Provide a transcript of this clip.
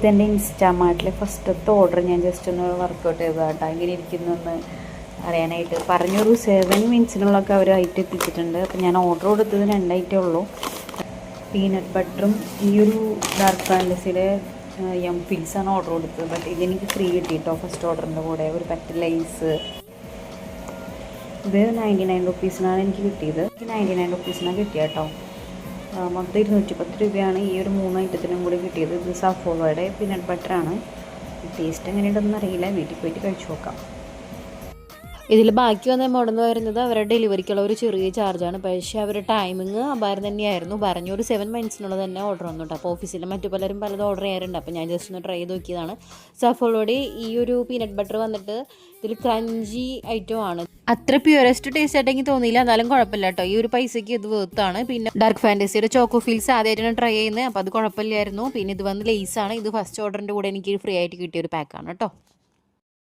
ഇതെൻ്റെ ഇൻസ്റ്റാമാർട്ടിലെ ഫസ്റ്റത്തെ ഓർഡർ ഞാൻ ജസ്റ്റ് ഒന്ന് വർക്കൗട്ട് ചെയ്തതാണ് കേട്ടോ. എങ്ങനെ ഇരിക്കുന്നതെന്ന് അറിയാനായിട്ട്. പറഞ്ഞൊരു 7 മിനിറ്റ്സിനുള്ളൊക്കെ അവർ ഐറ്റം എത്തിച്ചിട്ടുണ്ട്. അപ്പോൾ ഞാൻ ഓർഡർ കൊടുത്തത് 2 ഐറ്റമേ ഉള്ളൂ. പീനട്ട് ബട്ടറും ഈ ഒരു ഡാർക്ക് ഫാൻറ്റസിയുടെ യം ഫിൽസാണ് ഓർഡർ കൊടുത്തത്. ബട്ട് ഇതെനിക്ക് ഫ്രീ കിട്ടി കേട്ടോ ഫസ്റ്റ് ഓർഡറിൻ്റെ കൂടെ. ഒരു പറ്റ് ലൈസ് ഇത് 99 റുപ്പീസിനാണ് എനിക്ക് കിട്ടിയത്. 99 റുപ്പീസിനാണ് കിട്ടിയത് കേട്ടോ. മൊത്തം 210 രൂപയാണ് ഈ ഒരു 3 ഐറ്റത്തിനും കൂടി കിട്ടിയത്. ഇത് സഫോളയുടെ പീനട്ട് ബട്ടറാണ്. ടേസ്റ്റ് എങ്ങനെയുണ്ടെന്ന് അറിയില്ല, വീട്ടിൽ പോയിട്ട് കഴിച്ചു നോക്കാം. ഇതിൽ ബാക്കി വന്ന എമൗണ്ട് എന്ന് പറയുന്നത് അവരുടെ ഡെലിവറിക്കുള്ള ഒരു ചെറിയ ചാർജാണ്. പക്ഷേ അവരുടെ ടൈമിങ് അപാരം തന്നെയായിരുന്നു. പറഞ്ഞൊരു 7 മിനിറ്റ്സിനുള്ളത് തന്നെ ഓർഡർ വന്നിട്ട്. അപ്പോൾ ഓഫീസിൽ മറ്റു പലരും പലതും ഓർഡർ ചെയ്യാറുണ്ട്. അപ്പോൾ ഞാൻ ജസ്റ്റ് ഒന്ന് ട്രൈ ചെയ്ത് നോക്കിയതാണ്. സഫോളയുടെ ഈ ഒരു പീനട്ട് ബട്ടർ വന്നിട്ട് ഇതിൽ ക്രഞ്ചി ഐറ്റം ആണ്. അത്ര പ്യൂരസ്റ്റ് ടേസ്റ്റ് ആയിട്ട് എനിക്ക് തോന്നിയില്ല, എന്നാലും കുഴപ്പമില്ല കേട്ടോ. ഈ ഒരു പൈസയ്ക്ക് ഇത് വേർത്താണ്. പിന്നെ ഡാർക്ക് ഫാൻറ്റസിയുടെ ചോക്കോ ഫീൽസ് ആദ്യമായിട്ടാണ് ട്രൈ ചെയ്യുന്നത്. അപ്പോൾ അത് കുഴപ്പമില്ലായിരുന്നു. പിന്നെ ഇത് വന്ന് ലേസാണ്. ഇത് ഫസ്റ്റ് ഓർഡറിൻ്റെ കൂടെ എനിക്ക് ഫ്രീ ആയിട്ട് കിട്ടിയ ഒരു പാക്കാണ് കേട്ടോ.